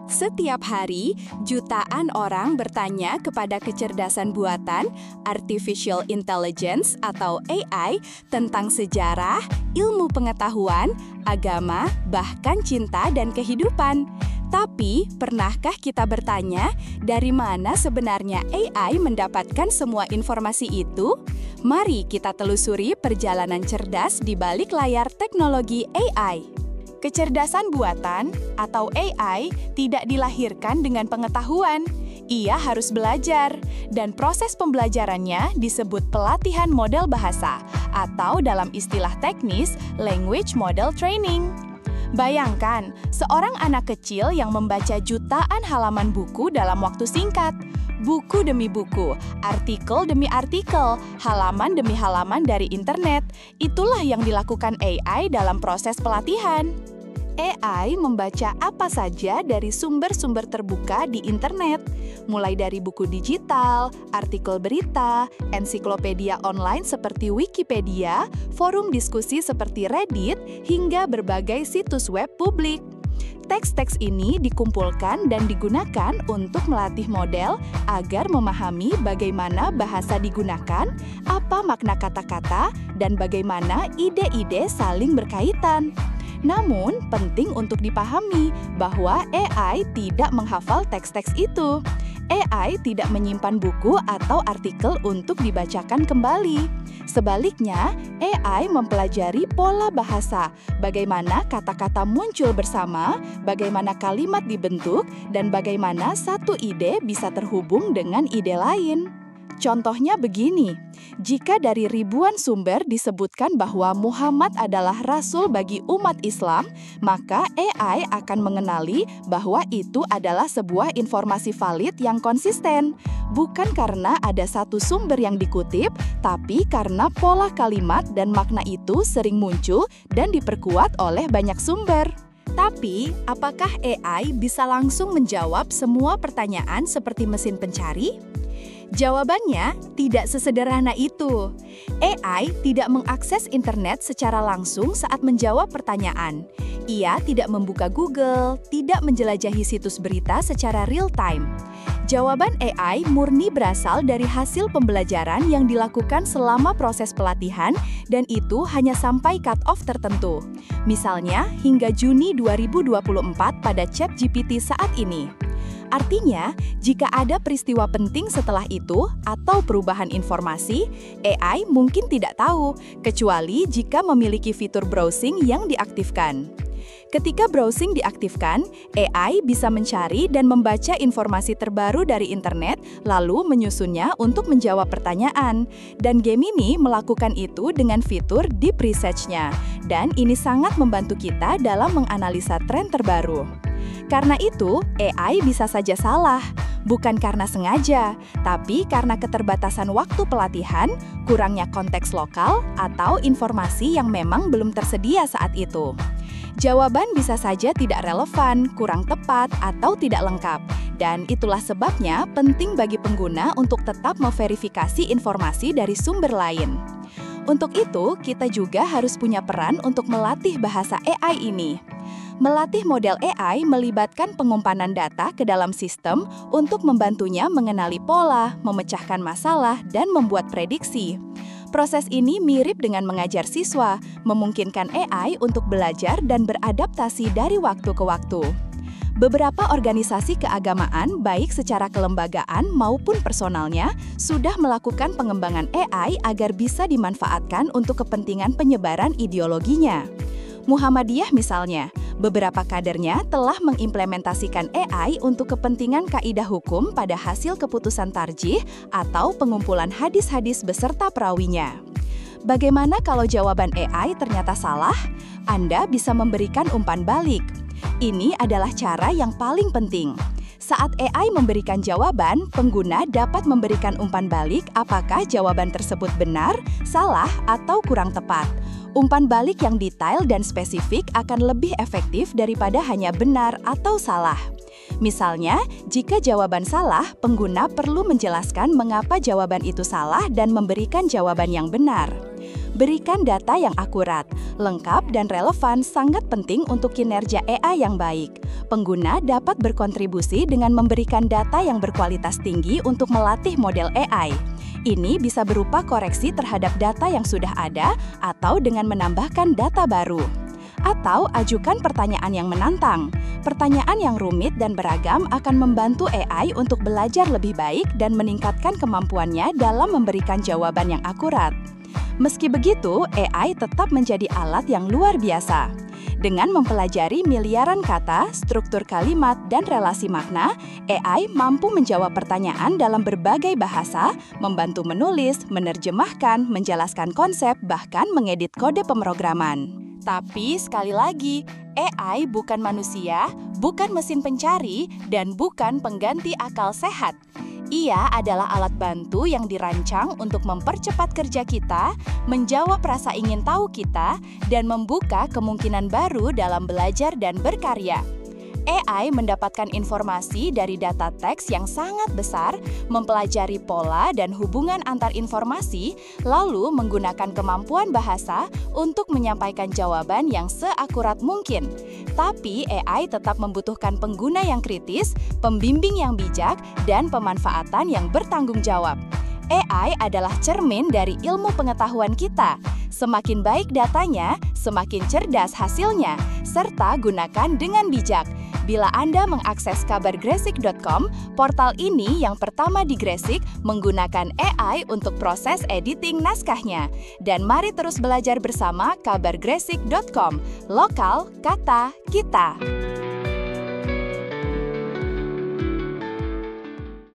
Setiap hari, jutaan orang bertanya kepada kecerdasan buatan, artificial intelligence atau AI, tentang sejarah, ilmu pengetahuan, agama, bahkan cinta dan kehidupan. Tapi, pernahkah kita bertanya, dari mana sebenarnya AI mendapatkan semua informasi itu? Mari kita telusuri perjalanan cerdas di balik layar teknologi AI. Kecerdasan buatan atau AI tidak dilahirkan dengan pengetahuan. Ia harus belajar, dan proses pembelajarannya disebut pelatihan model bahasa atau dalam istilah teknis, language model training. Bayangkan, seorang anak kecil yang membaca jutaan halaman buku dalam waktu singkat. Buku demi buku, artikel demi artikel, halaman demi halaman dari internet. Itulah yang dilakukan AI dalam proses pelatihan. AI membaca apa saja dari sumber-sumber terbuka di internet, mulai dari buku digital, artikel berita, ensiklopedia online seperti Wikipedia, forum diskusi seperti Reddit, hingga berbagai situs web publik. Teks-teks ini dikumpulkan dan digunakan untuk melatih model agar memahami bagaimana bahasa digunakan, apa makna kata-kata, dan bagaimana ide-ide saling berkaitan. Namun, penting untuk dipahami bahwa AI tidak menghafal teks-teks itu. AI tidak menyimpan buku atau artikel untuk dibacakan kembali. Sebaliknya, AI mempelajari pola bahasa, bagaimana kata-kata muncul bersama, bagaimana kalimat dibentuk, dan bagaimana satu ide bisa terhubung dengan ide lain. Contohnya begini, jika dari ribuan sumber disebutkan bahwa Muhammad adalah rasul bagi umat Islam, maka AI akan mengenali bahwa itu adalah sebuah informasi valid yang konsisten. Bukan karena ada satu sumber yang dikutip, tapi karena pola kalimat dan makna itu sering muncul dan diperkuat oleh banyak sumber. Tapi, apakah AI bisa langsung menjawab semua pertanyaan seperti mesin pencari? Jawabannya tidak sesederhana itu. AI tidak mengakses internet secara langsung saat menjawab pertanyaan. Ia tidak membuka Google, tidak menjelajahi situs berita secara real-time. Jawaban AI murni berasal dari hasil pembelajaran yang dilakukan selama proses pelatihan dan itu hanya sampai cut-off tertentu. Misalnya, hingga Juni 2024 pada ChatGPT saat ini. Artinya, jika ada peristiwa penting setelah itu atau perubahan informasi, AI mungkin tidak tahu, kecuali jika memiliki fitur browsing yang diaktifkan. Ketika browsing diaktifkan, AI bisa mencari dan membaca informasi terbaru dari internet, lalu menyusunnya untuk menjawab pertanyaan. Dan Gemini melakukan itu dengan fitur Deep Research-nya. Dan ini sangat membantu kita dalam menganalisa tren terbaru. Karena itu, AI bisa saja salah. Bukan karena sengaja, tapi karena keterbatasan waktu pelatihan, kurangnya konteks lokal, atau informasi yang memang belum tersedia saat itu. Jawaban bisa saja tidak relevan, kurang tepat, atau tidak lengkap. Dan itulah sebabnya penting bagi pengguna untuk tetap memverifikasi informasi dari sumber lain. Untuk itu, kita juga harus punya peran untuk melatih bahasa AI ini. Melatih model AI melibatkan pengumpanan data ke dalam sistem untuk membantunya mengenali pola, memecahkan masalah, dan membuat prediksi. Proses ini mirip dengan mengajar siswa, memungkinkan AI untuk belajar dan beradaptasi dari waktu ke waktu. Beberapa organisasi keagamaan, baik secara kelembagaan maupun personalnya, sudah melakukan pengembangan AI agar bisa dimanfaatkan untuk kepentingan penyebaran ideologinya. Muhammadiyah misalnya, beberapa kadernya telah mengimplementasikan AI untuk kepentingan kaidah hukum pada hasil keputusan tarjih atau pengumpulan hadis-hadis beserta perawinya. Bagaimana kalau jawaban AI ternyata salah? Anda bisa memberikan umpan balik. Ini adalah cara yang paling penting. Saat AI memberikan jawaban, pengguna dapat memberikan umpan balik apakah jawaban tersebut benar, salah, atau kurang tepat. Umpan balik yang detail dan spesifik akan lebih efektif daripada hanya benar atau salah. Misalnya, jika jawaban salah, pengguna perlu menjelaskan mengapa jawaban itu salah dan memberikan jawaban yang benar. Berikan data yang akurat, lengkap, dan relevan sangat penting untuk kinerja AI yang baik. Pengguna dapat berkontribusi dengan memberikan data yang berkualitas tinggi untuk melatih model AI. Ini bisa berupa koreksi terhadap data yang sudah ada atau dengan menambahkan data baru. Atau ajukan pertanyaan yang menantang. Pertanyaan yang rumit dan beragam akan membantu AI untuk belajar lebih baik dan meningkatkan kemampuannya dalam memberikan jawaban yang akurat. Meski begitu, AI tetap menjadi alat yang luar biasa. Dengan mempelajari miliaran kata, struktur kalimat, dan relasi makna, AI mampu menjawab pertanyaan dalam berbagai bahasa, membantu menulis, menerjemahkan, menjelaskan konsep, bahkan mengedit kode pemrograman. Tapi sekali lagi, AI bukan manusia, bukan mesin pencari, dan bukan pengganti akal sehat. Ia adalah alat bantu yang dirancang untuk mempercepat kerja kita, menjawab rasa ingin tahu kita, dan membuka kemungkinan baru dalam belajar dan berkarya. AI mendapatkan informasi dari data teks yang sangat besar, mempelajari pola dan hubungan antar informasi, lalu menggunakan kemampuan bahasa untuk menyampaikan jawaban yang seakurat mungkin. Tapi AI tetap membutuhkan pengguna yang kritis, pembimbing yang bijak, dan pemanfaatan yang bertanggung jawab. AI adalah cermin dari ilmu pengetahuan kita. Semakin baik datanya, semakin cerdas hasilnya, serta gunakan dengan bijak. Bila Anda mengakses kabargresik.com, portal ini yang pertama di Gresik menggunakan AI untuk proses editing naskahnya. Dan mari terus belajar bersama kabargresik.com. Lokal kata kita.